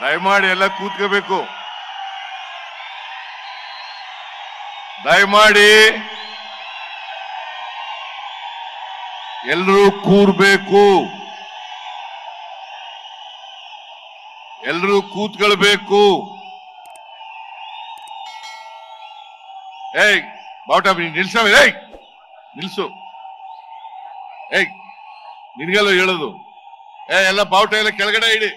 ದಯಮಾಡಿ ಎಲ್ಲ ಕೂತ್ಕೋಬೇಕು. ದಯಮಾಡಿ ಎಲ್ಲರೂ ಕೂರ್ಬೇಕು. ಎಲ್ಲರೂ ಕೂತ್ಕೊಳ್ಬೇಕು. ಏಯ್ ಬಾವುಟ ನಿಲ್ಸವ. ಏಯ್ ನಿಲ್ಸು. ಏಯ್ ನಿನ್ಗೆಲ್ಲ ಹೇಳೋದು. ಎಲ್ಲ ಬಾವುಟ ಎಲ್ಲ ಕೆಳಗಡೆ ಇಡಿ.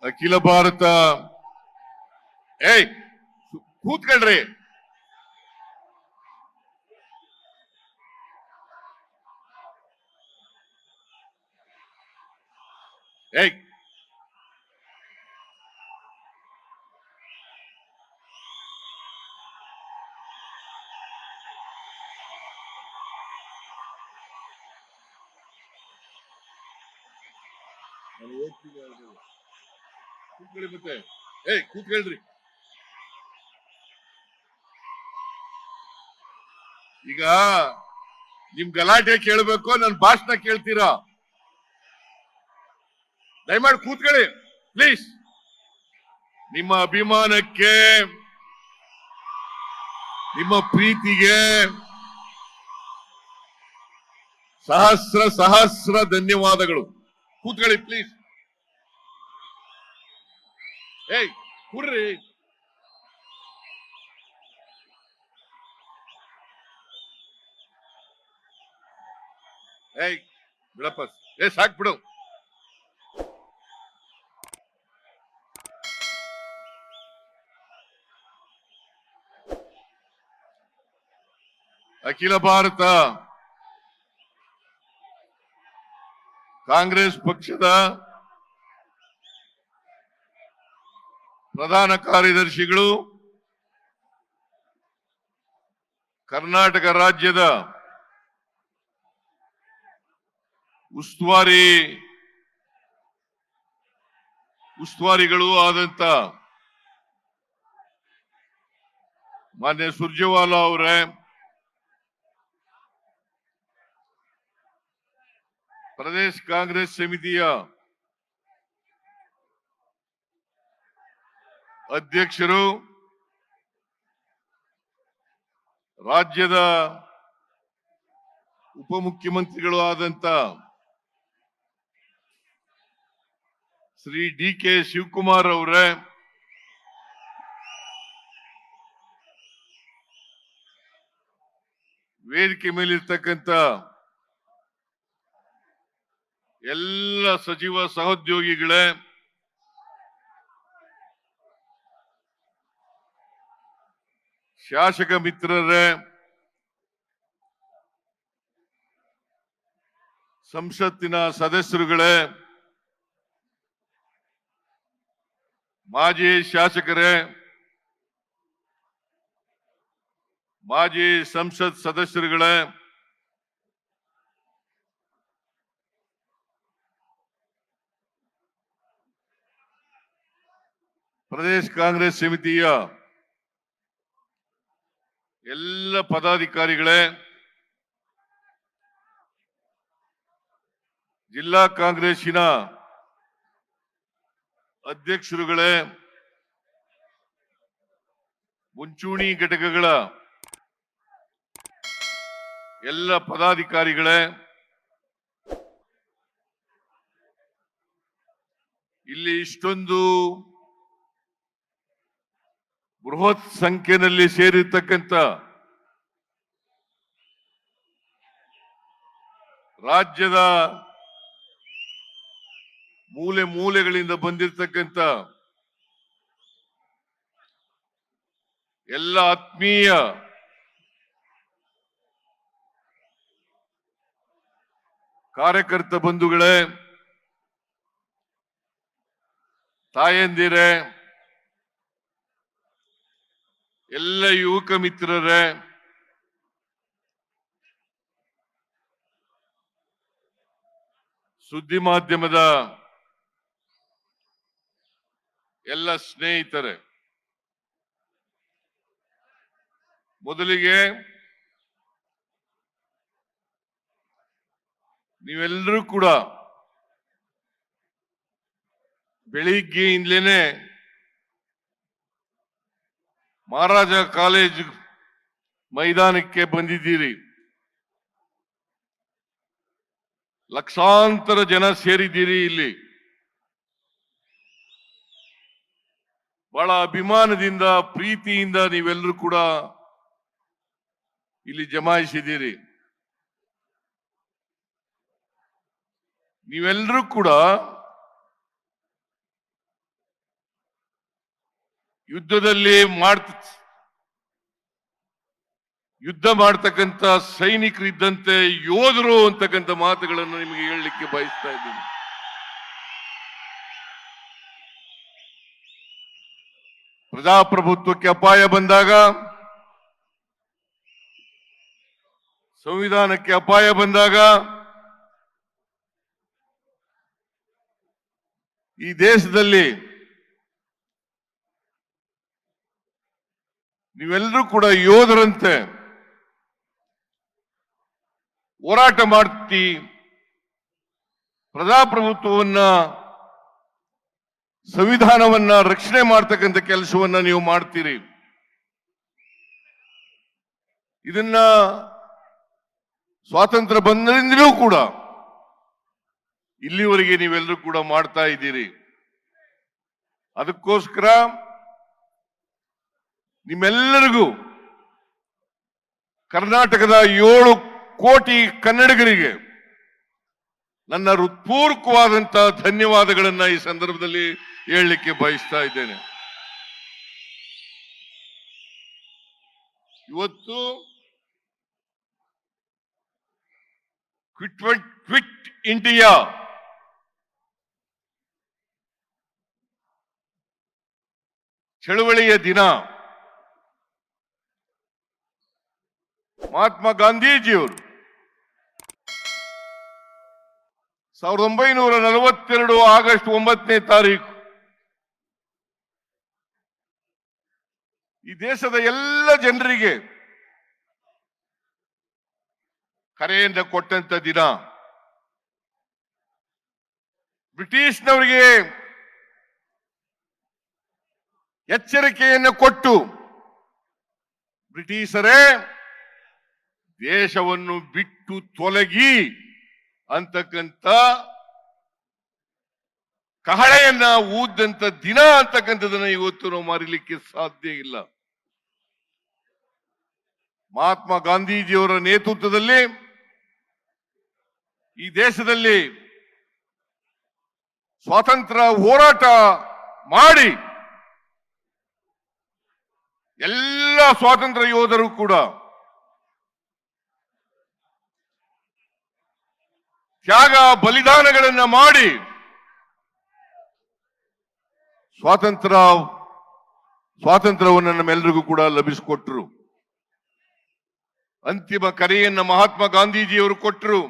ಅಖಿಲ ಭಾರತ ಕೂತ್ಕೊಳ್ರಿ. ಕೂತ್ಕೊಳ್ಳಿ ಮತ್ತೆ. ಕೂತ್ಕೊಳ್ರಿ. ಈಗ ನಿಮ್ ಗಲಾಟೆ ಕೇಳಬೇಕು, ನನ್ನ ಭಾಷಣ ಕೇಳ್ತೀರಾ? ದಯಮಾಡಿ ಕೂತ್ಕೊಳ್ಳಿ ಪ್ಲೀಸ್. ನಿಮ್ಮ ಅಭಿಮಾನಕ್ಕೆ, ನಿಮ್ಮ ಪ್ರೀತಿಗೆ ಸಹಸ್ರ ಸಹಸ್ರ ಧನ್ಯವಾದಗಳು. ಕೂತ್ಕೊಳ್ಳಿ ಪ್ಲೀಸ್. ಕೂರ್ರಿ. ಬಿಡಪ್ಪ. ಸಾಕ್ ಬಿಡು. ಅಖಿಲ ಭಾರತ ಕಾಂಗ್ರೆಸ್ ಪಕ್ಷದ ಪ್ರಧಾನ ಕಾರ್ಯದರ್ಶಿಗಳು, ಕರ್ನಾಟಕ ರಾಜ್ಯದ ಉಸ್ತುವಾರಿಗಳು ಆದಂತ ಮಾನ್ಯ ಸುರ್ಜೇವಾಲಾ ಅವರೇ, ಪ್ರದೇಶ ಕಾಂಗ್ರೆಸ್ ಸಮಿತಿಯ ಅಧ್ಯಕ್ಷರು, ರಾಜ್ಯದ ಉಪಮುಖ್ಯಮಂತ್ರಿಗಳು ಆದಂತ ಶ್ರೀ ಡಿ.ಕೆ. ಶಿವಕುಮಾರ್ ಅವರೇ, ವೇದಿಕೆ ಮೇಲಿರ್ತಕ್ಕಂಥ ಎಲ್ಲ ಸಚಿವ ಸಹೋದ್ಯೋಗಿಗಳೇ, ಶಾಸಕ ಮಿತ್ರರೇ, ಸಂಸತ್ತಿನ ಸದಸ್ಯರುಗಳೇ, ಮಾಜಿ ಶಾಸಕರೇ, ಮಾಜಿ ಸಂಸತ್ ಸದಸ್ಯರುಗಳೇ, ಪ್ರದೇಶ ಕಾಂಗ್ರೆಸ್ ಸಮಿತಿಯ ಎಲ್ಲ ಪದಾಧಿಕಾರಿಗಳೇ, ಜಿಲ್ಲಾ ಕಾಂಗ್ರೆಸ್ಸಿನ ಅಧ್ಯಕ್ಷರುಗಳೇ, ಮುಂಚೂಣಿ ಘಟಕಗಳ ಎಲ್ಲ ಪದಾಧಿಕಾರಿಗಳೇ, ಇಲ್ಲಿ ಇಷ್ಟೊಂದು ಬೃಹತ್ ಸಂಖ್ಯೆಯಲ್ಲಿ ಸೇರಿರ್ತಕ್ಕಂಥ ರಾಜ್ಯದ ಮೂಲೆ ಮೂಲೆಗಳಿಂದ ಬಂದಿರತಕ್ಕಂಥ ಎಲ್ಲ ಆತ್ಮೀಯ ಕಾರ್ಯಕರ್ತ ಬಂಧುಗಳೇ, ತಾಯಂದಿರೇ, ಎಲ್ಲ ಯುವಕ ಮಿತ್ರರೇ, ಸುದ್ದಿ ಮಾಧ್ಯಮದ ಎಲ್ಲ ಸ್ನೇಹಿತರೆ, ಮೊದಲಿಗೆ ನೀವೆಲ್ಲರೂ ಕೂಡ ಬೆಳಿಗ್ಗೆಯಿಂದಲೇ ಮಹಾರಾಜ ಕಾಲೇಜ್ ಮೈದಾನಕ್ಕೆ ಬಂದಿದ್ದೀರಿ. ಲಕ್ಷಾಂತರ ಜನ ಸೇರಿದ್ದೀರಿ. ಇಲ್ಲಿ ಬಹಳ ಅಭಿಮಾನದಿಂದ ಪ್ರೀತಿಯಿಂದ ನೀವೆಲ್ಲರೂ ಕೂಡ ಇಲ್ಲಿ ಜಮಾಯಿಸಿದ್ದೀರಿ. ನೀವೆಲ್ಲರೂ ಕೂಡ ಯುದ್ಧದಲ್ಲಿ ಯುದ್ಧ ಮಾಡ್ತಕ್ಕಂಥ ಸೈನಿಕರಿದ್ದಂತೆ ಯೋಧರು ಅಂತಕ್ಕಂಥ ಮಾತುಗಳನ್ನು ನಿಮಗೆ ಹೇಳಲಿಕ್ಕೆ ಬಯಸ್ತಾ ಇದ್ದೀನಿ. ಪ್ರಜಾಪ್ರಭುತ್ವಕ್ಕೆ ಅಪಾಯ ಬಂದಾಗ, ಸಂವಿಧಾನಕ್ಕೆ ಅಪಾಯ ಬಂದಾಗ ಈ ದೇಶದಲ್ಲಿ ನೀವೆಲ್ಲರೂ ಕೂಡ ಯೋಧರಂತೆ ಹೋರಾಟ ಮಾಡ್ತಿ ಪ್ರಜಾಪ್ರಭುತ್ವವನ್ನ, ಸಂವಿಧಾನವನ್ನ ರಕ್ಷಣೆ ಮಾಡ್ತಕ್ಕಂಥ ಕೆಲಸವನ್ನ ನೀವು ಮಾಡ್ತೀರಿ. ಇದನ್ನ ಸ್ವಾತಂತ್ರ್ಯ ಬಂದ್ರಿಂದಲೂ ಕೂಡ ಇಲ್ಲಿವರೆಗೆ ನೀವೆಲ್ಲರೂ ಕೂಡ ಮಾಡ್ತಾ ಇದ್ದೀರಿ. ಅದಕ್ಕೋಸ್ಕರ ನಿಮ್ಮೆಲ್ಲರಿಗೂ, ಕರ್ನಾಟಕದ 7 ಕೋಟಿ ಕನ್ನಡಿಗರಿಗೆ ನನ್ನ ಹೃತ್ಪೂರ್ವಕವಾದಂತಹ ಧನ್ಯವಾದಗಳನ್ನ ಈ ಸಂದರ್ಭದಲ್ಲಿ ಹೇಳಲಿಕ್ಕೆ ಬಯಸ್ತಾ ಇದ್ದೇನೆ. ಇವತ್ತು ಕ್ವಿಟ್ ಇಂಡಿಯಾ ಚಳವಳಿಯ ದಿನ. ಮಹಾತ್ಮ ಗಾಂಧೀಜಿಯವರು 1942 ಆಗಸ್ಟ್ 9ನೇ ತಾರೀಕು ಈ ದೇಶದ ಎಲ್ಲ ಜನರಿಗೆ ಕರೆಯನ್ನು ಕೊಟ್ಟಂತ ದಿನ. ಬ್ರಿಟಿಷ್ನವರಿಗೆ ಎಚ್ಚರಿಕೆಯನ್ನು ಕೊಟ್ಟು, ಬ್ರಿಟಿಷರೇ ದೇಶವನ್ನು ಬಿಟ್ಟು ತೊಲಗಿ ಅಂತಕ್ಕಂಥ ಕಹಳೆಯನ್ನ ಊದಂತ ದಿನ ಅಂತಕ್ಕಂಥದನ್ನ ಇವತ್ತು ನಾವು ಮರೀಲಿಕ್ಕೆ ಸಾಧ್ಯ ಇಲ್ಲ. ಮಹಾತ್ಮ ಗಾಂಧೀಜಿಯವರ ನೇತೃತ್ವದಲ್ಲಿ ಈ ದೇಶದಲ್ಲಿ ಸ್ವಾತಂತ್ರ್ಯ ಹೋರಾಟ ಮಾಡಿ ಎಲ್ಲ ಸ್ವಾತಂತ್ರ್ಯ ಯೋಧರು ಕೂಡ ತ್ಯಾಗ ಬಲಿದಾನಗಳನ್ನ ಮಾಡಿ ಸ್ವಾತಂತ್ರ್ಯವನ್ನು ನಮ್ಮೆಲ್ಲರಿಗೂ ಕೂಡ ಲಭಿಸಿಕೊಟ್ರು. ಅಂತಿಮ ಕರೆಯನ್ನ ಮಹಾತ್ಮ ಗಾಂಧೀಜಿಯವರು ಕೊಟ್ಟರು.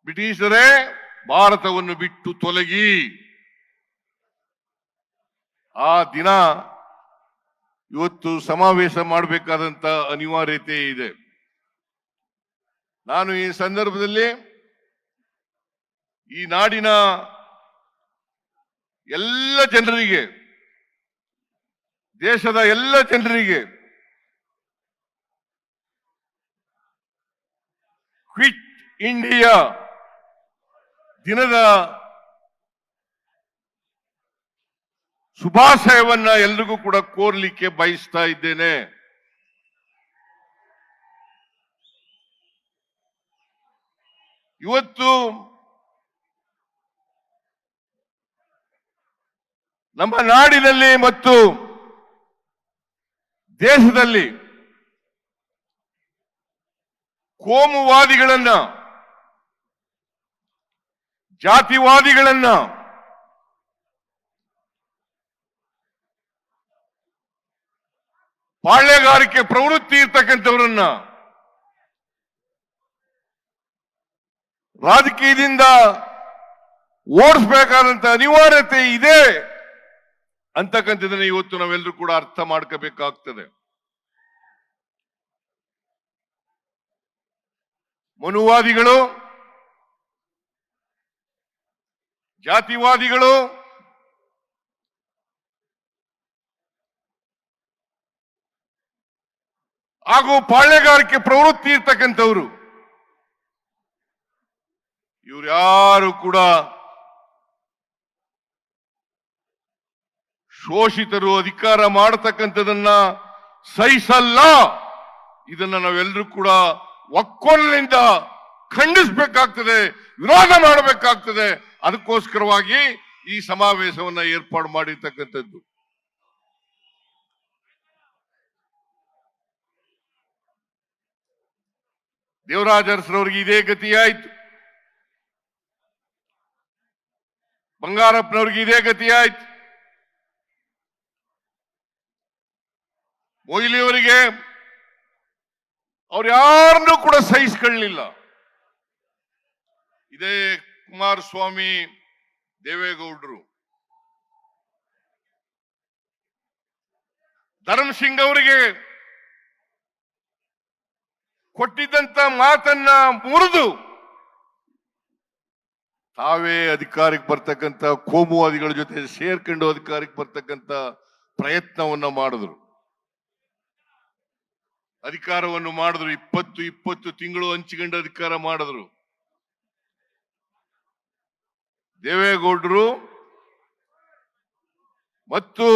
ಬ್ರಿಟಿಷರೇ ಭಾರತವನ್ನು ಬಿಟ್ಟು ತೊಲಗಿ. ಆ ದಿನ ಇವತ್ತು ಸಮಾವೇಶ ಮಾಡಬೇಕಾದಂತ ಅನಿವಾರ್ಯತೆ ಇದೆ. ನಾನು ಈ ಸಂದರ್ಭದಲ್ಲಿ ಈ ನಾಡಿನ ಎಲ್ಲ ಜನರಿಗೆ, ದೇಶದ ಎಲ್ಲ ಜನರಿಗೆ ಕ್ವಿಟ್ ಇಂಡಿಯಾ ದಿನದ ಶುಭಾಶಯವನ್ನ ಎಲ್ರಿಗೂ ಕೂಡ ಕೋರ್ಲಿಕ್ಕೆ ಬಯಸ್ತಾ ಇದ್ದೇನೆ. ಇವತ್ತು ನಮ್ಮ ನಾಡಿನಲ್ಲಿ ಮತ್ತು ದೇಶದಲ್ಲಿ ಕೋಮುವಾದಿಗಳನ್ನ, ಜಾತಿವಾದಿಗಳನ್ನ, ಪಾಳ್ಯಗಾರಿಕೆ ಪ್ರವೃತ್ತಿ ಇರ್ತಕ್ಕಂಥವರನ್ನ ರಾಜಕೀಯದಿಂದ ಓಡಿಸಬೇಕಾದಂತ ಅನಿವಾರ್ಯತೆ ಇದೆ ಅಂತಕ್ಕಂಥದ್ದನ್ನ ಇವತ್ತು ನಾವೆಲ್ಲರೂ ಕೂಡ ಅರ್ಥ ಮಾಡ್ಕೋಬೇಕಾಗ್ತದೆ. ಮನುವಾದಿಗಳು, ಜಾತಿವಾದಿಗಳು, ಹಾಗೂ ಪಾಳ್ಯಗಾರಿಕೆ ಪ್ರವೃತ್ತಿ ಇರ್ತಕ್ಕಂಥವ್ರು ಇವ್ರು ಯಾರು ಕೂಡ ಶೋಷಿತರು ಅಧಿಕಾರ ಮಾಡತಕ್ಕಂಥದನ್ನ ಸಹಿಸಲ್ಲ. ಇದನ್ನ ನಾವೆಲ್ಲರೂ ಕೂಡ ಒಕ್ಕೊಲಿನಿಂದ ಖಂಡಿಸಬೇಕಾಗ್ತದೆ, ವಿರೋಧ ಮಾಡಬೇಕಾಗ್ತದೆ. ಅದಕ್ಕೋಸ್ಕರವಾಗಿ ಈ ಸಮಾವೇಶವನ್ನ ಏರ್ಪಾಡು ಮಾಡಿರ್ತಕ್ಕಂಥದ್ದು. ದೇವರಾಜ ಅರಸರವರಿಗೆ ಇದೇ ಗತಿಯಾಯ್ತು, ಬಂಗಾರಪ್ಪನವ್ರಿಗೆ ಇದೇ ಗತಿಯಾಯ್ತು, ಮೊಯ್ಲಿಯವರಿಗೆ ಅವ್ರು ಯಾರನ್ನೂ ಕೂಡ ಸಹಿಸಿಕೊಳ್ಳಲಿಲ್ಲ. ಇದೇ ಕುಮಾರಸ್ವಾಮಿ, ದೇವೇಗೌಡರು, ಧರ್ಮಸಿಂಗ್ ಅವರಿಗೆ ಕೊಟ್ಟಿದ್ದಂತ ಮಾತನ್ನ ಮುರಿದು ತಾವೇ ಅಧಿಕಾರಕ್ಕೆ ಬರ್ತಕ್ಕಂಥ ಕೋಮುವಾದಿಗಳ ಜೊತೆ ಸೇರ್ಕೊಂಡು ಅಧಿಕಾರಕ್ಕೆ ಬರ್ತಕ್ಕಂಥ ಪ್ರಯತ್ನವನ್ನ ಮಾಡಿದ್ರು, ಅಧಿಕಾರವನ್ನು ಮಾಡಿದ್ರು. 20 ತಿಂಗಳು ಹಂಚಿಕೊಂಡು ಅಧಿಕಾರ ಮಾಡಿದ್ರು. ದೇವೇಗೌಡರು ಮತ್ತು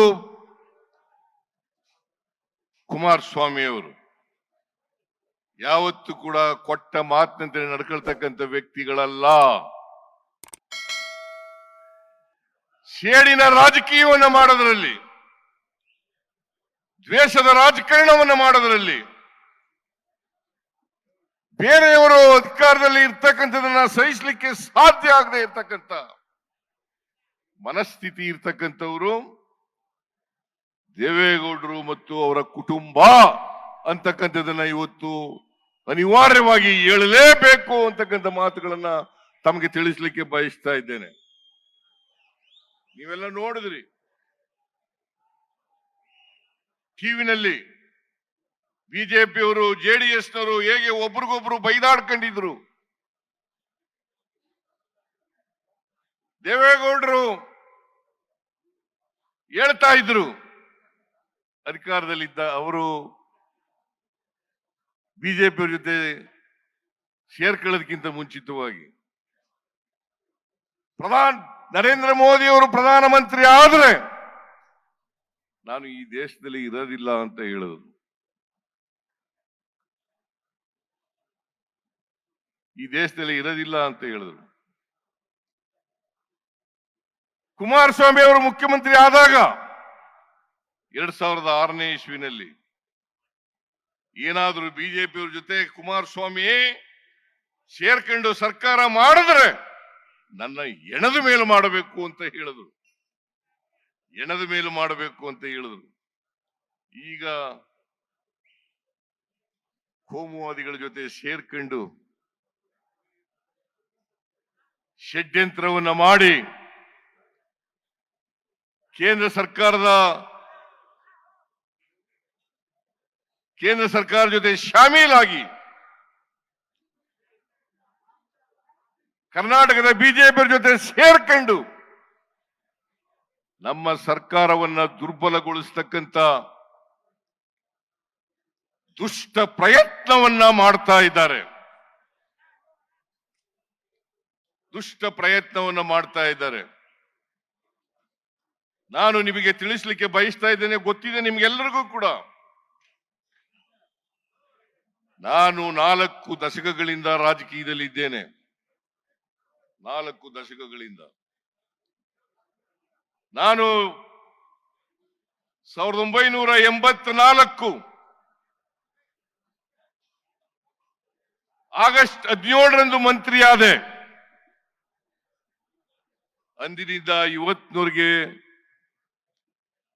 ಕುಮಾರಸ್ವಾಮಿ ಅವರು ಯಾವತ್ತೂ ಕೂಡ ಕೊಟ್ಟ ಮಾತಿನಂತೆ ನಡ್ಕೊಳ್ತಕ್ಕಂಥ ವ್ಯಕ್ತಿಗಳಲ್ಲ. ಸೇಡಿನ ರಾಜಕೀಯವನ್ನು ಮಾಡೋದರಲ್ಲಿ, ದ್ವೇಷದ ರಾಜಕಾರಣವನ್ನು ಮಾಡೋದರಲ್ಲಿ, ಬೇರೆಯವರು ಅಧಿಕಾರದಲ್ಲಿ ಇರ್ತಕ್ಕಂಥದನ್ನ ಸಹಿಸಲಿಕ್ಕೆ ಸಾಧ್ಯ ಆಗದೆ ಇರ್ತಕ್ಕಂಥ ಮನಸ್ಥಿತಿ ಇರ್ತಕ್ಕಂಥವರು ದೇವೇಗೌಡರು ಮತ್ತು ಅವರ ಕುಟುಂಬ ಅಂತಕ್ಕಂಥದನ್ನ ಇವತ್ತು ಅನಿವಾರ್ಯವಾಗಿ ಹೇಳಲೇಬೇಕು ಅಂತಕ್ಕಂಥ ಮಾತುಗಳನ್ನ ತಮಗೆ ತಿಳಿಸ್ಲಿಕ್ಕೆ ಬಯಸ್ತಾ ಇದ್ದೇನೆ. ನೀವೆಲ್ಲ ನೋಡಿದ್ರಿ ಟಿವಿನಲ್ಲಿ ಬಿಜೆಪಿಯವರು ಜೆಡಿಎಸ್ನವರು ಹೇಗೆ ಒಬ್ರಿಗೊಬ್ರು ಬೈದಾಡ್ಕೊಂಡಿದ್ರು. ದೇವೇಗೌಡರು ಹೇಳ್ತಾ ಇದ್ರು ಅಧಿಕಾರದಲ್ಲಿದ್ದ ಅವರು ಬಿಜೆಪಿಯವ್ರ ಜೊತೆ ಸೇರ್ಕೊಳ್ಳೋದಕ್ಕಿಂತ ಮುಂಚಿತವಾಗಿ ನರೇಂದ್ರ ಮೋದಿ ಅವರು ಪ್ರಧಾನಮಂತ್ರಿ ಆದ್ರೆ ನಾನು ಈ ದೇಶದಲ್ಲಿ ಇರೋದಿಲ್ಲ ಅಂತ ಹೇಳಿದ್ರು. ಈ ದೇಶದಲ್ಲಿ ಇರೋದಿಲ್ಲ ಅಂತ ಹೇಳಿದ್ರು. ಕುಮಾರಸ್ವಾಮಿ ಅವರು ಮುಖ್ಯಮಂತ್ರಿ ಆದಾಗ 2006ನೇ ಇಸ್ವಿನಲ್ಲಿ ಏನಾದ್ರೂ ಬಿಜೆಪಿಯವ್ರ ಜೊತೆ ಕುಮಾರಸ್ವಾಮಿ ಸೇರ್ಕೊಂಡು ಸರ್ಕಾರ ಮಾಡಿದ್ರೆ ನನ್ನ ಎಣದ ಮೇಲು ಮಾಡಬೇಕು ಅಂತ ಹೇಳಿದ್ರು. ಎಣದ ಮೇಲು ಮಾಡಬೇಕು ಅಂತ ಹೇಳಿದ್ರು. ಈಗ ಕೋಮುವಾದಿಗಳ ಜೊತೆ ಸೇರ್ಕೊಂಡು ಷಡ್ಯಂತ್ರವನ್ನ ಮಾಡಿ ಕೇಂದ್ರ ಸರ್ಕಾರ ಜೊತೆ ಶಾಮೀಲಾಗಿ ಕರ್ನಾಟಕದ ಬಿಜೆಪಿ ಜೊತೆ ಸೇರ್ಕೊಂಡು ನಮ್ಮ ಸರ್ಕಾರವನ್ನ ದುರ್ಬಲಗೊಳಿಸತಕ್ಕಂತ ದುಷ್ಟ ಪ್ರಯತ್ನವನ್ನ ಮಾಡ್ತಾ ಇದ್ದಾರೆ. ನಾನು ನಿಮಗೆ ತಿಳಿಸ್ಲಿಕ್ಕೆ ಬಯಸ್ತಾ ಇದ್ದೇನೆ, ಗೊತ್ತಿದೆ ನಿಮ್ಗೆಲ್ಲರಿಗೂ ಕೂಡ. ನಾನು 4 ದಶಕಗಳಿಂದ ರಾಜಕೀಯದಲ್ಲಿ ಇದ್ದೇನೆ. 4 ದಶಕಗಳಿಂದ ನಾನು 1984 ಆಗಸ್ಟ್ 17ರಂದು ಮಂತ್ರಿಯಾದೆ. ಅಂದಿನಿಂದ ಇವತ್ತಿನವರೆಗೆ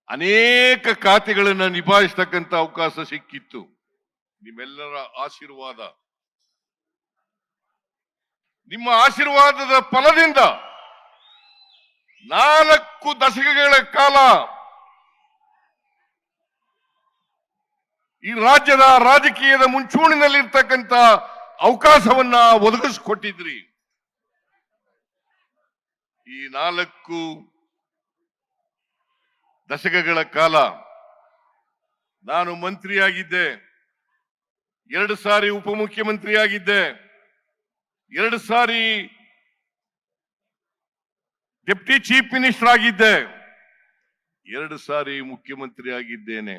ಅನೇಕ ಖಾತೆಗಳನ್ನು ನಿಭಾಯಿಸತಕ್ಕಂತ ಅವಕಾಶ ಸಿಕ್ಕಿತ್ತು. ನಿಮ್ಮೆಲ್ಲರ ಆಶೀರ್ವಾದ, ನಿಮ್ಮ ಆಶೀರ್ವಾದದ ಫಲದಿಂದ 4 ದಶಕಗಳ ಕಾಲ ಈ ರಾಜ್ಯದ ರಾಜಕೀಯದ ಮುಂಚೂಣಿನಲ್ಲಿರ್ತಕ್ಕಂಥ ಅವಕಾಶವನ್ನ ಒದಗಿಸಿಕೊಟ್ಟಿದ್ರಿ. ಈ 4 ದಶಕಗಳ ಕಾಲ ನಾನು ಮಂತ್ರಿಯಾಗಿದ್ದೆ, 2 ಸಾರಿ ಉಪಮುಖ್ಯಮಂತ್ರಿಯಾಗಿದ್ದೆ, 2 ಸಾರಿ ಡೆಪ್ಟಿ ಚೀಫ್ ಮಿನಿಸ್ಟರ್ ಆಗಿದ್ದೆ, 2 ಸಾರಿ ಮುಖ್ಯಮಂತ್ರಿ ಆಗಿದ್ದೇನೆ.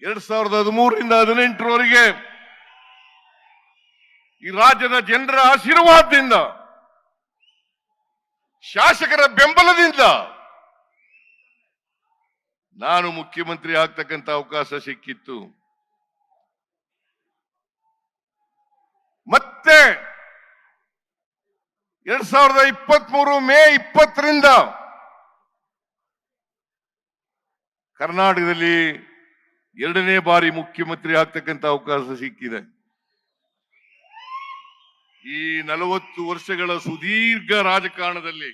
2013ರಿಂದ 2018ರವರೆಗೆ ಈ ರಾಜ್ಯದ ಜನರ ಆಶೀರ್ವಾದದಿಂದ, ಶಾಸಕರ ಬೆಂಬಲದಿಂದ ನಾನು ಮುಖ್ಯಮಂತ್ರಿ ಆಗ್ತಕ್ಕಂಥ ಅವಕಾಶ ಸಿಕ್ಕಿತ್ತು. ಮತ್ತೆ 2023 ಮೇ 20ರಿಂದ ಕರ್ನಾಟಕದಲ್ಲಿ 2ನೇ ಬಾರಿ ಮುಖ್ಯಮಂತ್ರಿ ಆಗ್ತಕ್ಕಂಥ ಅವಕಾಶ ಸಿಕ್ಕಿದೆ. ಈ 40 ವರ್ಷಗಳ ಸುದೀರ್ಘ ರಾಜಕಾರಣದಲ್ಲಿ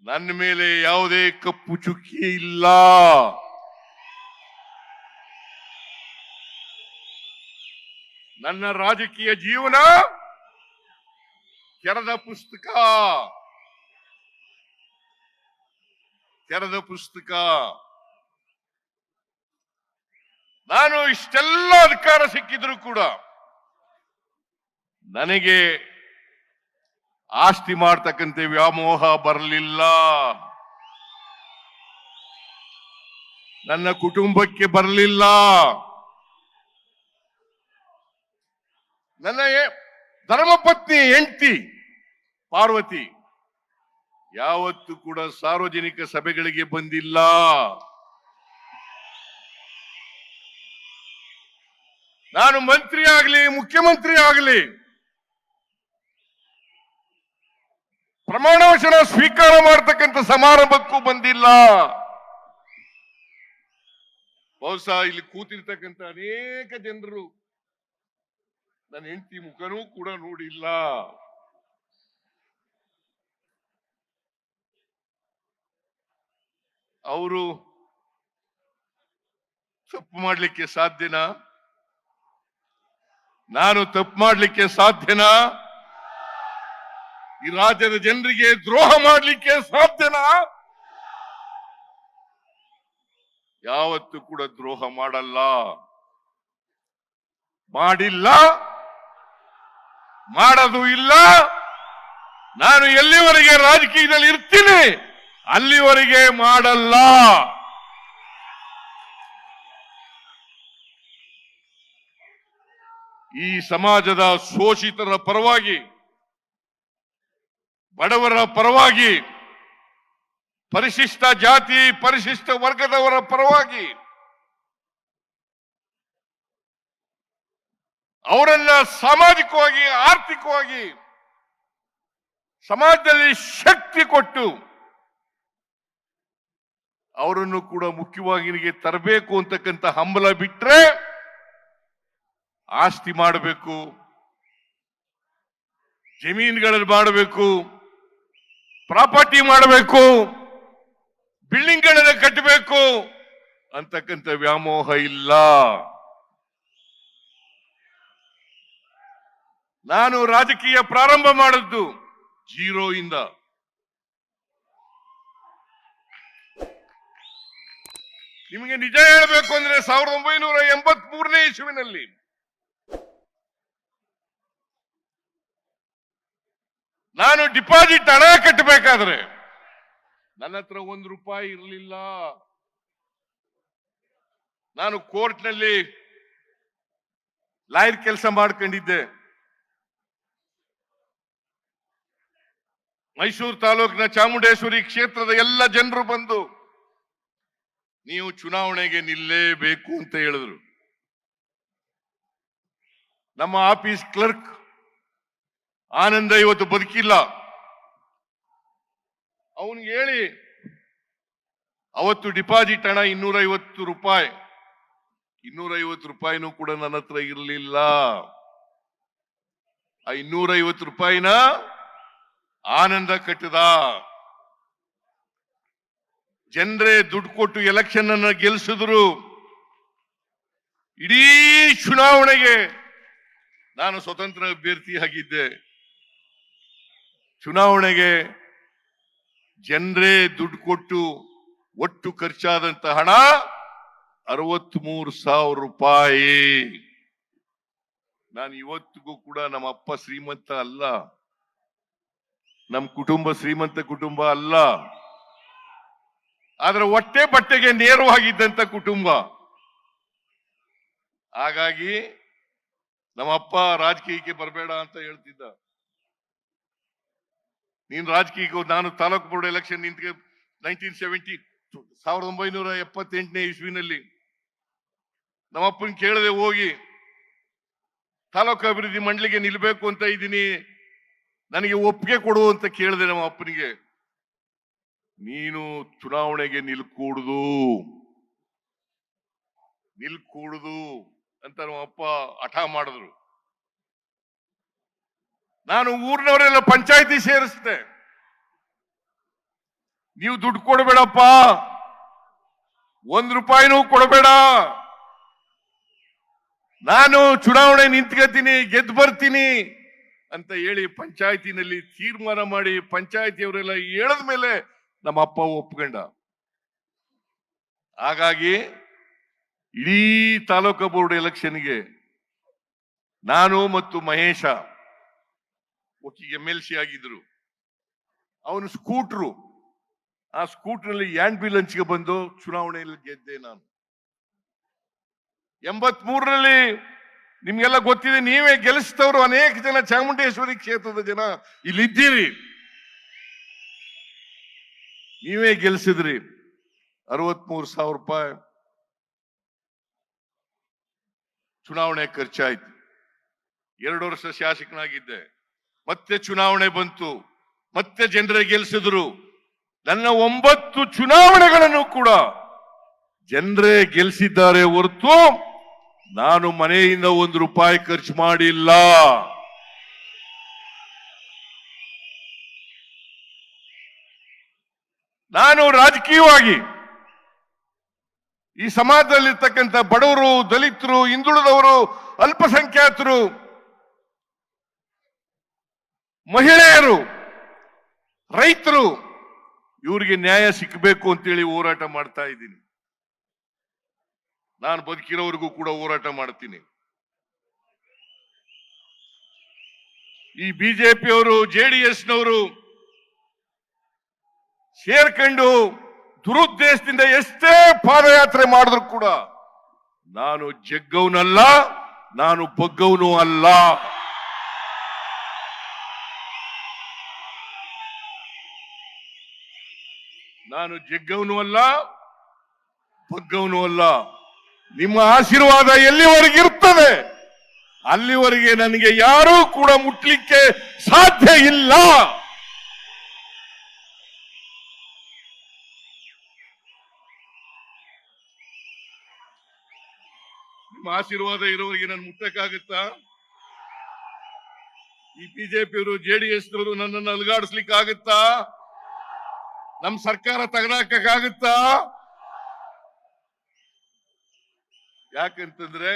ನನ್ನ ಮೇಲೆ ಯಾವುದೇ ಕಪ್ಪು ಚುಕ್ಕಿ ಇಲ್ಲ. ನನ್ನ ರಾಜಕೀಯ ಜೀವನ ತೆರೆದ ಪುಸ್ತಕ. ನಾನು ಇಷ್ಟೆಲ್ಲ ಅಧಿಕಾರ ಸಿಕ್ಕಿದ್ರು ಕೂಡ ನನಗೆ ಆಸ್ತಿ ಮಾಡ್ತಕ್ಕಂಥ ವ್ಯಾಮೋಹ ಬರಲಿಲ್ಲ. ನನ್ನ ಕುಟುಂಬಕ್ಕೆ ಬರಲಿಲ್ಲ. ನನ್ನ ಧರ್ಮಪತ್ನಿ ಹೆಂಡತಿ ಪಾರ್ವತಿ ಯಾವತ್ತೂ ಕೂಡ ಸಾರ್ವಜನಿಕ ಸಭೆಗಳಿಗೆ ಬಂದಿಲ್ಲ. ನಾನು ಮಂತ್ರಿ ಆಗಲಿ ಮುಖ್ಯಮಂತ್ರಿ ಆಗಲಿ ಪ್ರಮಾಣ ವಚನ ಸ್ವೀಕಾರ ಮಾಡತಕ್ಕಂಥ ಸಮಾರಂಭಕ್ಕೂ ಬಂದಿಲ್ಲ. ಬಹುಶಃ ಇಲ್ಲಿ ಕೂತಿರ್ತಕ್ಕಂಥ ಅನೇಕ ಜನರು ನನ್ನ ಹೆಂಡತಿ ಮುಖನೂ ಕೂಡ ನೋಡಿಲ್ಲ. ಅವರು ತಪ್ಪು ಮಾಡಲಿಕ್ಕೆ ಸಾಧ್ಯನಾ? ನಾನು ತಪ್ಪು ಮಾಡಲಿಕ್ಕೆ ಸಾಧ್ಯನಾ? ಈ ರಾಜ್ಯದ ಜನರಿಗೆ ದ್ರೋಹ ಮಾಡಲಿಕ್ಕೆ ಸಾಧ್ಯನಾ? ಯಾವತ್ತೂ ಕೂಡ ದ್ರೋಹ ಮಾಡಲ್ಲ, ಮಾಡಿಲ್ಲ, ಮಾಡೋದು ಇಲ್ಲ. ನಾನು ಎಲ್ಲಿವರೆಗೆ ರಾಜಕೀಯದಲ್ಲಿ ಇರ್ತೀನಿ ಅಲ್ಲಿವರೆಗೆ ಮಾಡಲ್ಲ. ಈ ಸಮಾಜದ ಶೋಷಿತರ ಪರವಾಗಿ, ಬಡವರ ಪರವಾಗಿ, ಪರಿಶಿಷ್ಟ ಜಾತಿ ಪರಿಶಿಷ್ಟ ವರ್ಗದವರ ಪರವಾಗಿ ಅವರನ್ನ ಸಾಮಾಜಿಕವಾಗಿ ಆರ್ಥಿಕವಾಗಿ ಸಮಾಜದಲ್ಲಿ ಶಕ್ತಿ ಕೊಟ್ಟು ಅವರನ್ನು ಕೂಡ ಮುಖ್ಯವಾಗಿ ತರಬೇಕು ಅಂತಕ್ಕಂಥ ಹಂಬಲ ಬಿಟ್ರೆ ಆಸ್ತಿ ಮಾಡಬೇಕು, ಜಮೀನುಗಳಲ್ಲಿ ಮಾಡಬೇಕು, ಪ್ರಾಪರ್ಟಿ ಮಾಡಬೇಕು, ಬಿಲ್ಡಿಂಗ್ಗಳನ್ನ ಕಟ್ಟಬೇಕು ಅಂತಕ್ಕಂಥ ವ್ಯಾಮೋಹ ಇಲ್ಲ. ನಾನು ರಾಜಕೀಯ ಪ್ರಾರಂಭ ಮಾಡಿದ್ದು 0 ಇಂದ. ನಿಮಗೆ ನಿಜ ಹೇಳಬೇಕು ಅಂದ್ರೆ 1983ನೇ ಇಸ್ವಿನಲ್ಲಿ ನಾನು ಡಿಪಾಸಿಟ್ ಹಣ ಕಟ್ಟಬೇಕಾದ್ರೆ ನನ್ನ ಹತ್ರ ₹1 ಇರಲಿಲ್ಲ. ನಾನು ಕೋರ್ಟ್ನಲ್ಲಿ ಲಾಯರ್ ಕೆಲಸ ಮಾಡ್ಕೊಂಡಿದ್ದೆ. ಮೈಸೂರು ತಾಲೂಕಿನ ಚಾಮುಂಡೇಶ್ವರಿ ಕ್ಷೇತ್ರದ ಎಲ್ಲ ಜನರು ಬಂದು ನೀವು ಚುನಾವಣೆಗೆ ನಿಲ್ಲೇಬೇಕು ಅಂತ ಹೇಳಿದ್ರು. ನಮ್ಮ ಆಫೀಸ್ ಕ್ಲರ್ಕ್ ಆನಂದ ಇವತ್ತು ಬದುಕಿಲ್ಲ. ಅವನಿಗೆ ಹೇಳಿ ಅವತ್ತು ಡಿಪಾಸಿಟ್ ಹಣ ₹250. ₹250 ಕೂಡ ನನ್ನ ಹತ್ರ ಇರಲಿಲ್ಲ. ಆ ₹250 ಆನಂದ ಕಟ್ಟಿದ. ಜನರೇ ದುಡ್ಡು ಕೊಟ್ಟು ಎಲೆಕ್ಷನ್ ಅನ್ನ ಗೆಲ್ಲಿಸಿದ್ರು. ಇಡೀ ಚುನಾವಣೆಗೆ ನಾನು ಸ್ವತಂತ್ರ ಅಭ್ಯರ್ಥಿಯಾಗಿದ್ದೆ. ಚುನಾವಣೆಗೆ ಜನರೇ ದುಡ್ಡು ಕೊಟ್ಟು ಒಟ್ಟು ಖರ್ಚಾದಂತ ಹಣ 63,000 ರೂಪಾಯಿ. ನಾನು ಇವತ್ತಿಗೂ ಕೂಡ ನಮ್ಮ ಅಪ್ಪ ಶ್ರೀಮಂತ ಅಲ್ಲ, ನಮ್ಮ ಕುಟುಂಬ ಶ್ರೀಮಂತ ಕುಟುಂಬ ಅಲ್ಲ, ಆದ್ರೆ ಹೊಟ್ಟೆ ಬಟ್ಟೆಗೆ ನೇರವಾಗಿದ್ದಂತ ಕುಟುಂಬ. ಹಾಗಾಗಿ ನಮ್ಮಪ್ಪ ರಾಜಕೀಯಕ್ಕೆ ಬರಬೇಡ ಅಂತ ಹೇಳ್ತಿದ್ದ. ನೀನು ರಾಜಕೀಯಕ್ಕೆ, ನಾನು ತಾಲೂಕು ಬೋರ್ಡ್ ಎಲೆಕ್ಷನ್ ನಿಂತ 1978ನೇ ಇಸ್ವಿನಲ್ಲಿ ನಮ್ಮಪ್ಪನ ಕೇಳದೆ ಹೋಗಿ ತಾಲೂಕು ಅಭಿವೃದ್ಧಿ ಮಂಡಳಿಗೆ ನಿಲ್ಬೇಕು ಅಂತ ಇದ್ದೀನಿ, ನನಗೆ ಒಪ್ಪಿಗೆ ಕೊಡು ಅಂತ ಕೇಳಿದೆ ನಮ್ಮ ಅಪ್ಪನಿಗೆ. ನೀನು ಚುನಾವಣೆಗೆ ನಿಲ್ಕೂಡುದು ಅಂತ ನಮ್ಮ ಅಪ್ಪ ಹಠ ಮಾಡಿದ್ರು. ನಾನು ಊರಿನವರೆಲ್ಲ ಪಂಚಾಯತಿ ಸೇರಿಸ್ದೆ. ನೀವು ದುಡ್ಡು ಕೊಡಬೇಡಪ್ಪ, 1 ರೂಪಾಯಿನೂ ಕೊಡಬೇಡ, ನಾನು ಚುನಾವಣೆ ನಿಂತ್ಕೋತೀನಿ, ಗೆದ್ದು ಬರ್ತೀನಿ ಅಂತ ಹೇಳಿ ಪಂಚಾಯತಿನಲ್ಲಿ ತೀರ್ಮಾನ ಮಾಡಿ ಪಂಚಾಯತಿಯವರೆಲ್ಲ ಹೇಳಿದ ಮೇಲೆ ನಮ್ಮ ಅಪ್ಪ ಒಪ್ಕೊಂಡ. ಹಾಗಾಗಿ ಇಡೀ ತಾಲೂಕು ಬೋರ್ಡ್ ಎಲೆಕ್ಷನ್ಗೆ ನಾನು ಮತ್ತು ಮಹೇಶ ಒಟ್ಟಿಗೆ MLC ಆಗಿದ್ರು. ಅವನು ಸ್ಕೂಟ್ರು, ಆ ಸ್ಕೂಟ್ರಲ್ಲಿ ಹ್ಯಾಂಡ್ ಬಿಲ್ ಹಂಚಿಗೆ ಬಂದು ಚುನಾವಣೆಯಲ್ಲಿ ಗೆದ್ದೆ ನಾನು. 83ರಲ್ಲಿ ನಿಮ್ಗೆಲ್ಲ ಗೊತ್ತಿದೆ, ನೀವೇ ಗೆಲ್ಲಿಸಿದವರು ಅನೇಕ ಜನ, ಚಾಮುಂಡೇಶ್ವರಿ ಕ್ಷೇತ್ರದ ಜನ ಇಲ್ಲಿದ್ದೀರಿ, ನೀವೇ ಗೆಲ್ಲಿಸಿದ್ರಿ. 63,000 ರೂಪಾಯಿ ಚುನಾವಣೆ ಖರ್ಚಾಯ್ತು. 2 ವರ್ಷ ಶಾಸಕನಾಗಿದ್ದೆ, ಮತ್ತೆ ಚುನಾವಣೆ ಬಂತು, ಮತ್ತೆ ಜನರೇ ಗೆಲ್ಲಿಸಿದ್ರು. ನನ್ನ 9 ಚುನಾವಣೆಗಳನ್ನು ಕೂಡ ಜನರೇ ಗೆಲ್ಲಿಸಿದ್ದಾರೆ ಹೊರತು ನಾನು ಮನೆಯಿಂದ 1 ರೂಪಾಯಿ ಖರ್ಚು ಮಾಡಿಲ್ಲ. ನಾನು ರಾಜಕೀಯವಾಗಿ ಈ ಸಮಾಜದಲ್ಲಿರ್ತಕ್ಕಂಥ ಬಡವರು, ದಲಿತರು, ಹಿಂದುಳಿದವರು, ಅಲ್ಪಸಂಖ್ಯಾತರು, ಮಹಿಳೆಯರು, ರೈತರು, ಇವರಿಗೆ ನ್ಯಾಯ ಸಿಕ್ಕಬೇಕು ಅಂತೇಳಿ ಹೋರಾಟ ಮಾಡ್ತಾ ಇದ್ದೀನಿ. ನಾನು ಬದುಕಿರೋವರೆಗೂ ಕೂಡ ಹೋರಾಟ ಮಾಡ್ತೀನಿ. ಈ ಬಿಜೆಪಿಯವರು, JDSನವರು ಸೇರ್ಕೊಂಡು ದುರುದ್ದೇಶದಿಂದ ಎಷ್ಟೇ ಪಾದಯಾತ್ರೆ ಮಾಡಿದ್ರು ಕೂಡ ನಾನು ಜಗ್ಗವನಲ್ಲ, ನಾನು ಬಗ್ಗವನು ಅಲ್ಲ. ನಾನು ಜಗ್ಗವನು ಅಲ್ಲ, ಬಗ್ಗವನು ಅಲ್ಲ. ನಿಮ್ಮ ಆಶೀರ್ವಾದ ಎಲ್ಲಿವರೆಗಿರ್ತದೆ ಅಲ್ಲಿವರೆಗೆ ನನಗೆ ಯಾರೂ ಕೂಡ ಮುಟ್ಲಿಕ್ಕೆ ಸಾಧ್ಯ ಇಲ್ಲ. ನಿಮ್ಮ ಆಶೀರ್ವಾದ ಇರೋವರೆಗೆ ನಾನು ಮುಟ್ಟಕ್ಕಾಗುತ್ತಾ? ಈ ಬಿಜೆಪಿಯವರು, JDSನವರು ನನ್ನನ್ನು ಅಲುಗಾಡಿಸ್ಲಿಕ್ಕೆ ಆಗುತ್ತಾ? ನಮ್ಮ ಸರ್ಕಾರ ತೆಗೆದಾಕಕ್ಕಾಗುತ್ತಾ? ಯಾಕಂತಂದ್ರೆ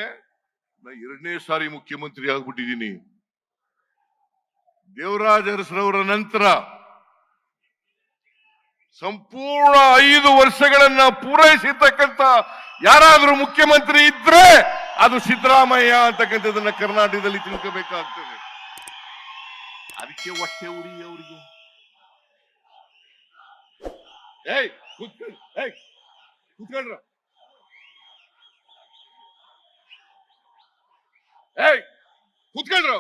ನಾ 2ನೇ ಸಾರಿ ಮುಖ್ಯಮಂತ್ರಿ ಆಗ್ಬಿಟ್ಟಿದ್ದೀನಿ. ದೇವರಾಜ ಅರಸರವರ ನಂತರ ಸಂಪೂರ್ಣ 5 ವರ್ಷಗಳನ್ನ ಪೂರೈಸಿರ್ತಕ್ಕಂಥ ಯಾರಾದ್ರೂ ಮುಖ್ಯಮಂತ್ರಿ ಇದ್ರೆ ಅದು ಸಿದ್ದರಾಮಯ್ಯ ಅಂತಕ್ಕಂಥದನ್ನ ಕರ್ನಾಟಕದಲ್ಲಿ ತಿಳ್ಕೋಬೇಕಾಗ್ತದೆ. ಅದಕ್ಕೆ ಹೊಟ್ಟೆ ಉರಿ ಅವರಿಗೆ. ಕೂತ್ಕೊಂಡ್ರ ಕೂತ್ಕೊಂಡ್ರ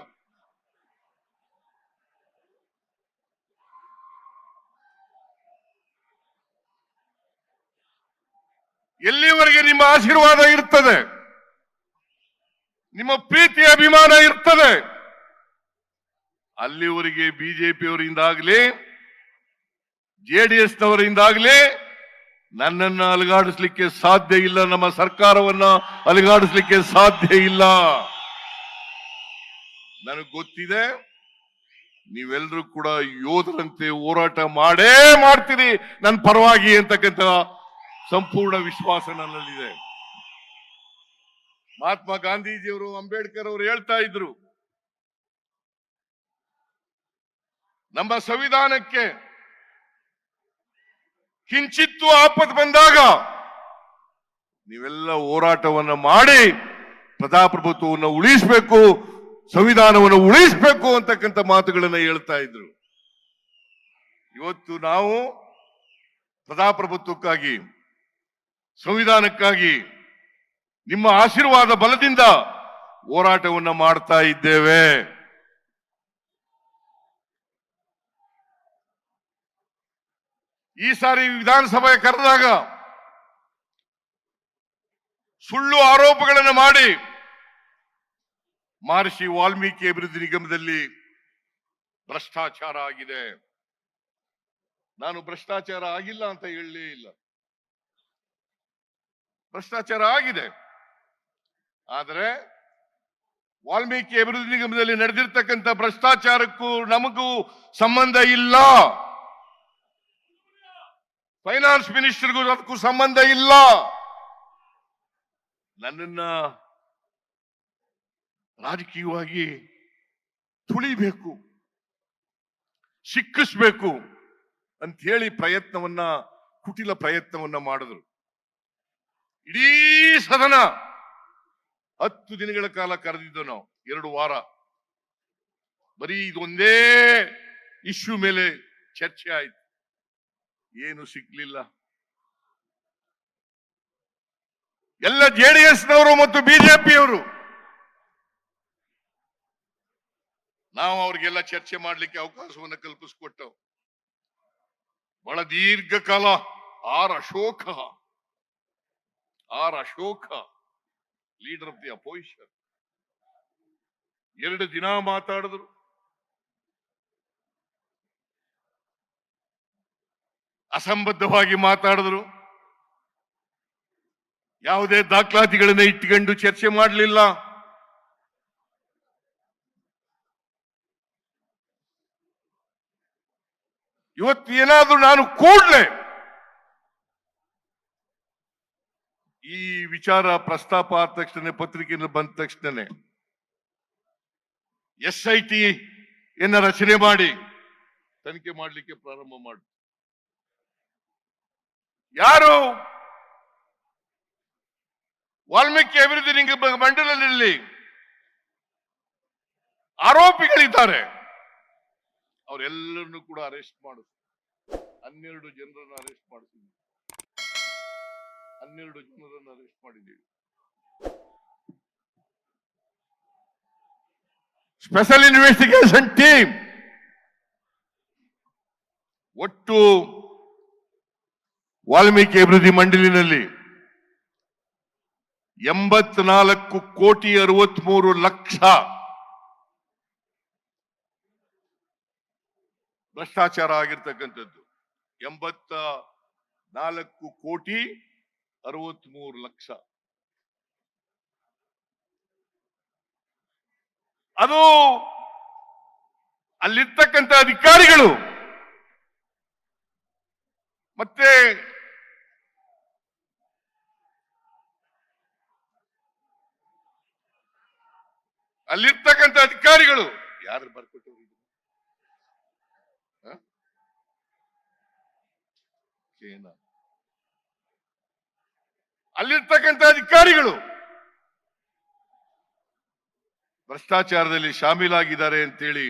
ಎಲ್ಲಿವರೆಗೆ ನಿಮ್ಮ ಆಶೀರ್ವಾದ ಇರ್ತದೆ, ನಿಮ್ಮ ಪ್ರೀತಿ ಅಭಿಮಾನ ಇರ್ತದೆ, ಅಲ್ಲಿವರೆಗೆ ಬಿಜೆಪಿಯವರಿಂದಾಗ್ಲಿ JDSನವರಿಂದಾಗ್ಲಿ ನನ್ನನ್ನು ಅಲುಗಾಡಿಸ್ಲಿಕ್ಕೆ ಸಾಧ್ಯ ಇಲ್ಲ, ನಮ್ಮ ಸರ್ಕಾರವನ್ನ ಅಲುಗಾಡಿಸ್ಲಿಕ್ಕೆ ಸಾಧ್ಯ ಇಲ್ಲ. ನನಗೆ ಗೊತ್ತಿದೆ, ನೀವೆಲ್ಲರೂ ಕೂಡ ಯೋಧರಂತೆ ಹೋರಾಟ ಮಾಡೇ ಮಾಡ್ತೀರಿ ನನ್ನ ಪರವಾಗಿ ಅಂತಕ್ಕಂಥ ಸಂಪೂರ್ಣ ವಿಶ್ವಾಸ ನನ್ನಲ್ಲಿದೆ. ಮಹಾತ್ಮ ಗಾಂಧೀಜಿಯವರು, ಅಂಬೇಡ್ಕರ್ ಅವರು ಹೇಳ್ತಾ ಇದ್ರು, ನಮ್ಮ ಸಂವಿಧಾನಕ್ಕೆ ಕಿಂಚಿತ್ತು ಆಪತ್ತು ಬಂದಾಗ ನೀವೆಲ್ಲ ಹೋರಾಟವನ್ನ ಮಾಡಿ ಪ್ರಜಾಪ್ರಭುತ್ವವನ್ನು ಉಳಿಸಬೇಕು, ಸಂವಿಧಾನವನ್ನು ಉಳಿಸಬೇಕು ಅಂತಕ್ಕಂಥ ಮಾತುಗಳನ್ನ ಹೇಳ್ತಾ ಇದ್ರು. ಇವತ್ತು ನಾವು ಪ್ರಜಾಪ್ರಭುತ್ವಕ್ಕಾಗಿ, ಸಂವಿಧಾನಕ್ಕಾಗಿ ನಿಮ್ಮ ಆಶೀರ್ವಾದ ಬಲದಿಂದ ಹೋರಾಟವನ್ನ ಮಾಡ್ತಾ ಇದ್ದೇವೆ. ಈ ಸಾರಿ ವಿಧಾನಸಭೆ ಕರೆದಾಗ ಸುಳ್ಳು ಆರೋಪಗಳನ್ನು ಮಾಡಿ ಮಹರ್ಷಿ ವಾಲ್ಮೀಕಿ ಅಭಿವೃದ್ಧಿ ನಿಗಮದಲ್ಲಿ ಭ್ರಷ್ಟಾಚಾರ ಆಗಿದೆ. ನಾನು ಭ್ರಷ್ಟಾಚಾರ ಆಗಿಲ್ಲ ಅಂತ ಹೇಳಲೇ ಇಲ್ಲ. ಭ್ರಷ್ಟಾಚಾರ ಆಗಿದೆ. ಆದರೆ ವಾಲ್ಮೀಕಿ ಅಭಿವೃದ್ಧಿ ನಿಗಮದಲ್ಲಿ ನಡೆದಿರ್ತಕ್ಕಂಥ ಭ್ರಷ್ಟಾಚಾರಕ್ಕೂ ನಮಗೂ ಸಂಬಂಧ ಇಲ್ಲ. ಫೈನಾನ್ಸ್ ಮಿನಿಸ್ಟರ್ಗೂ ಅದಕ್ಕೂ ಸಂಬಂಧ ಇಲ್ಲ. ನನ್ನನ್ನ ರಾಜಕೀಯವಾಗಿ ತುಳಿಬೇಕು, ಸಿಕ್ಕಿಸ್ಬೇಕು ಅಂತ ಹೇಳಿ ಪ್ರಯತ್ನವನ್ನ, ಕುಟಿಲ ಪ್ರಯತ್ನವನ್ನ ಮಾಡಿದ್ರು. ಇಡೀ ಸದನ 10 ದಿನಗಳ ಕಾಲ ಕರೆದಿದ್ದು ನಾವು, 2 ವಾರ ಬರೀ ಇದೊಂದೇ ಇಶ್ಯೂ ಮೇಲೆ ಚರ್ಚೆ ಆಯ್ತು. ಏನು ಸಿಗ್ಲಿಲ್ಲ. ಎಲ್ಲ ಜೆಡಿಎಸ್ನವರು ಮತ್ತು ಬಿಜೆಪಿಯವರು, ನಾವು ಅವ್ರಿಗೆಲ್ಲ ಚರ್ಚೆ ಮಾಡಲಿಕ್ಕೆ ಅವಕಾಶವನ್ನು ಕಲ್ಪಿಸಿಕೊಟ್ಟವು. ಬಹಳ ದೀರ್ಘಕಾಲ R Ashoka leader of the opposition 2 ದಿನ ಮಾತಾಡಿದ್ರು. ಅಸಂಬದ್ಧವಾಗಿ ಮಾತಾಡಿದ್ರು. ಯಾವುದೇ ದಾಖಲಾತಿಗಳನ್ನ ಇಟ್ಟುಕೊಂಡು ಚರ್ಚೆ ಮಾಡಲಿಲ್ಲ. ಇವತ್ತು ಏನಾದ್ರೂ ನಾನು ಕೂಡಲೇ ಈ ವಿಚಾರ ಪ್ರಸ್ತಾಪ ಆದ ತಕ್ಷಣ, ಪತ್ರಿಕೆಯಲ್ಲಿ ಬಂದ ತಕ್ಷಣ SIT ರಚನೆ ಮಾಡಿ ತನಿಖೆ ಮಾಡಲಿಕ್ಕೆ ಪ್ರಾರಂಭ ಮಾಡಿ, ಯಾರು ವಾಲ್ಮೀಕಿ ಅಭಿವೃದ್ಧಿ ನಿಗಮ ಮಂಡಲದಲ್ಲಿ ಆರೋಪಿಗಳಿದ್ದಾರೆ ಅವರೆಲ್ಲರನ್ನು ಕೂಡ ಅರೆಸ್ಟ್ ಮಾಡಿದ್ರು. 12 ಜನರನ್ನು ಅರೆಸ್ಟ್ ಮಾಡಿದ್ದೀವಿ. 12 ಜನರನ್ನು ಅರೆಸ್ಟ್ ಮಾಡಿದ್ದೀವಿ. ಸ್ಪೆಷಲ್ ಇನ್ವೆಸ್ಟಿಗೇಷನ್ ಟೀಮ್ ಒಟ್ಟು ವಾಲ್ಮೀಕಿ ಅಭಿವೃದ್ಧಿ ಮಂಡಳಿನಲ್ಲಿ 84,63,00,000 ಭ್ರಷ್ಟಾಚಾರ ಆಗಿರ್ತಕ್ಕಂಥದ್ದು. 84,63,00,000. ಅದು ಅಲ್ಲಿರ್ತಕ್ಕಂಥ ಅಧಿಕಾರಿಗಳು ಮತ್ತೆ ಅಲ್ಲಿರ್ತಕ್ಕಂಥ ಅಧಿಕಾರಿಗಳು ಯಾರು ಬರ್ಕೊಟ್ಟು ಅಲ್ಲಿರ್ತಕ್ಕಂಥ ಅಧಿಕಾರಿಗಳು ಭ್ರಷ್ಟಾಚಾರದಲ್ಲಿ ಶಾಮೀಲಾಗಿದ್ದಾರೆ ಅಂತೇಳಿ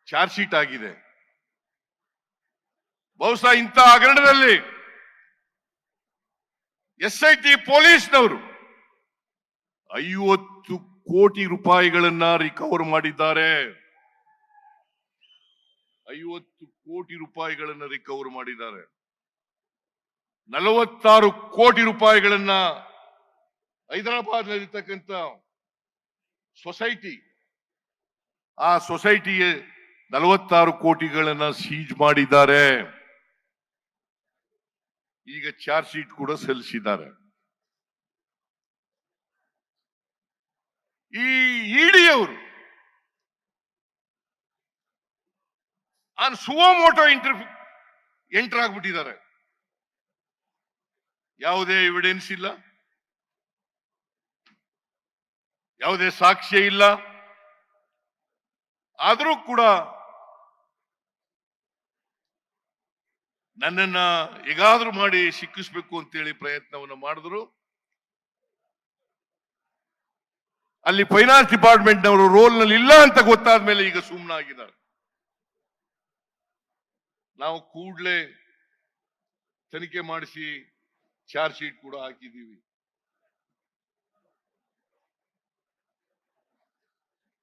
ಚಾರ್ಜ್ ಶೀಟ್ ಆಗಿದೆ. ಬಹುಶಃ ಇಂಥ ಹಗರಣದಲ್ಲಿ SIT ಪೊಲೀಸ್ನವರು 50 ಕೋಟಿ ರೂಪಾಯಿಗಳನ್ನ ರಿಕವರ್ ಮಾಡಿದ್ದಾರೆ. 50 ಕೋಟಿ ರೂಪಾಯಿಗಳನ್ನ ರಿಕವರ್ ಮಾಡಿದ್ದಾರೆ. 46 ಕೋಟಿ ರೂಪಾಯಿಗಳನ್ನ ಹೈದರಾಬಾದ್ ನಲ್ಲಿರ್ತಕ್ಕಂಥ ಸೊಸೈಟಿ, ಆ ಸೊಸೈಟಿಗೆ 46 ಕೋಟಿಗಳನ್ನ ಸೀಜ್ ಮಾಡಿದ್ದಾರೆ. ಈಗ ಚಾರ್ಜ್ ಶೀಟ್ ಕೂಡ ಸಲ್ಲಿಸಿದ್ದಾರೆ. ಈ ಇಡಿ ಅವರು ಸುವೋಮೋಟೋ ಎಂಟರ್ ಆಗ್ಬಿಟ್ಟಿದ್ದಾರೆ. ಯಾವುದೇ ಎವಿಡೆನ್ಸ್ ಇಲ್ಲ, ಯಾವುದೇ ಸಾಕ್ಷ್ಯ ಇಲ್ಲ. ಆದರೂ ಕೂಡ ನನ್ನನ್ನ ಹೇಗಾದ್ರೂ ಮಾಡಿ ಶಿಕ್ಷಿಸಬೇಕು ಅಂತೇಳಿ ಪ್ರಯತ್ನವನ್ನು ಮಾಡಿದ್ರು. ಅಲ್ಲಿ ಫೈನಾನ್ಸ್ ಡಿಪಾರ್ಟ್ಮೆಂಟ್ ನವರು ರೋಲ್ ನಲ್ಲಿ ಇಲ್ಲ ಅಂತ ಗೊತ್ತಾದ ಮೇಲೆ ಈಗ ಸುಮ್ಮನಾಗಿದ್ದಾರೆ. ನಾವು ಕೂಡಲೇ ತನಿಖೆ ಮಾಡಿಸಿ ಚಾರ್ಜ್ ಶೀಟ್ ಕೂಡ ಹಾಕಿದ್ದೀವಿ.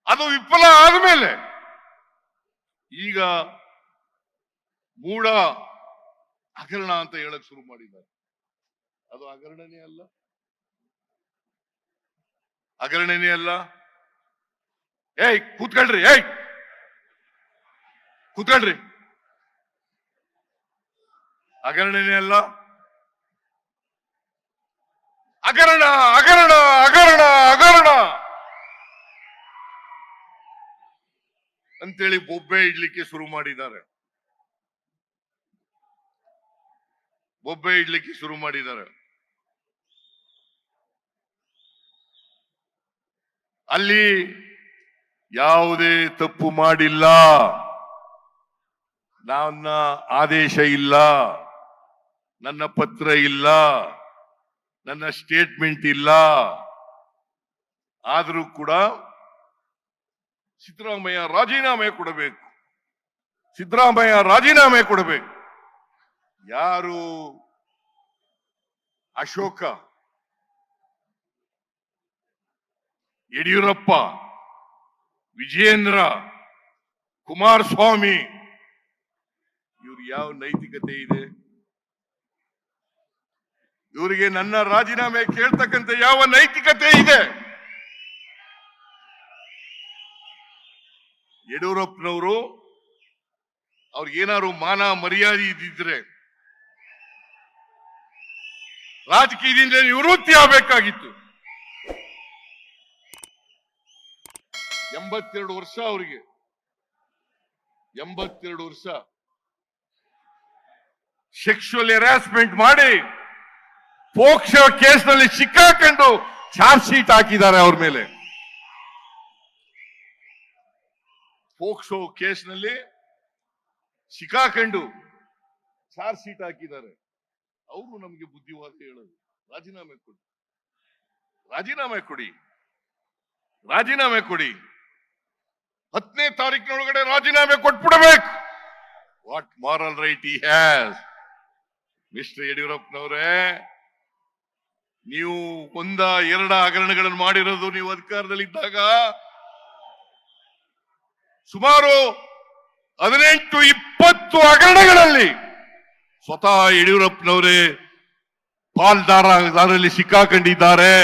ಅದು ವಿಫಲ ಆದ್ಮೇಲೆ ಈಗ ಮೂಢ ಹಗರಣ ಅಂತ ಹೇಳಕ್ ಶುರು ಮಾಡಿದ್ದಾರೆ. ಅದು ಹಗರಣನೇ ಅಲ್ಲ, ಹಗರಣನೇ ಅಲ್ಲ. ಏಯ್ ಕೂತ್ಕೊಳ್ರಿ, ಏಯ್ ಕೂತ್ಕೊಳ್ರಿ. ಹಗರಣನೇ ಅಲ್ಲ, ಹಗರಣ ಹಗರಣ ಹಗರಣ ಹಗರಣ ಅಂತೇಳಿ ಬೊಬ್ಬೆ ಇಡ್ಲಿಕ್ಕೆ ಶುರು ಮಾಡಿದ್ದಾರೆ. ಬೊಬ್ಬೆ ಇಡ್ಲಿಕ್ಕೆ ಶುರು ಮಾಡಿದ್ದಾರೆ. ಅಲ್ಲಿ ಯಾವುದೇ ತಪ್ಪು ಮಾಡಿಲ್ಲ, ನನ್ನ ಆದೇಶ ಇಲ್ಲ, ನನ್ನ ಪತ್ರ ಇಲ್ಲ, ನನ್ನ ಸ್ಟೇಟ್ಮೆಂಟ್ ಇಲ್ಲ. ಆದರೂ ಕೂಡ ಸಿದ್ದರಾಮಯ್ಯ ರಾಜೀನಾಮೆ ಕೊಡಬೇಕು, ಸಿದ್ದರಾಮಯ್ಯ ರಾಜೀನಾಮೆ ಕೊಡಬೇಕು. ಯಾರು ಅಶೋಕ, ಯಡಿಯೂರಪ್ಪ, ವಿಜಯೇಂದ್ರ, ಕುಮಾರಸ್ವಾಮಿ, ಇವ್ರು ಯಾವ ನೈತಿಕತೆ ಇದೆ? ಇವರಿಗೆ ನನ್ನ ರಾಜೀನಾಮೆ ಕೇಳ್ತಕ್ಕಂಥ ಯಾವ ನೈತಿಕತೆ ಇದೆ? ಯಡಿಯೂರಪ್ಪನವರು ಅವ್ರಿಗೇನಾದ್ರು ಮಾನ ಮರ್ಯಾದೆ ಇದ್ದಿದ್ರೆ ರಾಜಕೀಯದಿಂದ ನಿವೃತ್ತಿ ಆಗಬೇಕಾಗಿತ್ತು. 82 ವರ್ಷ ಅವರಿಗೆ, 82 ವರ್ಷ ಸೆಕ್ಷುವಲ್ ಹೆರಾಸ್ಮೆಂಟ್ ಮಾಡಿ ಪೋಕ್ಸೋ ಕೇಸ್ನಲ್ಲಿ ಸಿಕ್ಕಾಕೊಂಡು ಚಾರ್ಜ್ ಶೀಟ್ ಹಾಕಿದ್ದಾರೆ ಅವ್ರ ಮೇಲೆ. ಪೋಕ್ಸೋ ಕೇಸ್ನಲ್ಲಿ ಸಿಕ್ಕಾಕೊಂಡು ಚಾರ್ಜ್ ಶೀಟ್ ಹಾಕಿದ್ದಾರೆ. ಅವರು ನಮಗೆ ಬುದ್ಧಿವಾದ ಹೇಳೋದು ರಾಜೀನಾಮೆ ಕೊಡಿ, ರಾಜೀನಾಮೆ ಕೊಡಿ, ರಾಜೀನಾಮೆ ಕೊಡಿ. 10ನೇ ತಾರೀಕಿನೊಳಗಡೆ ರಾಜೀನಾಮೆ ಕೊಟ್ಬಿಡಬೇಕು. What moral right he has? Mister ಯಡಿಯೂರಪ್ಪನವರೇ, ನೀವು 1-2 ಹಗರಣಗಳನ್ನು ಮಾಡಿರೋದು ನೀವು ಅಧಿಕಾರದಲ್ಲಿದ್ದಾಗ. ಸುಮಾರು 18-20 ಹಗರಣಗಳಲ್ಲಿ ಸ್ವತಃ ಯಡಿಯೂರಪ್ಪನವರೇ ಪಾಲ್ದಾರರಲ್ಲಿ ಸಿಕ್ಕಾಕೊಂಡಿದ್ದಾರೆ.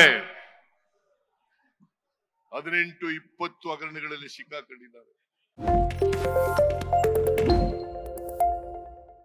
18-20 ಹಗರಣಗಳಲ್ಲಿ ಸಿಕ್ಕಾಕೊಂಡಿದ್ದಾರೆ.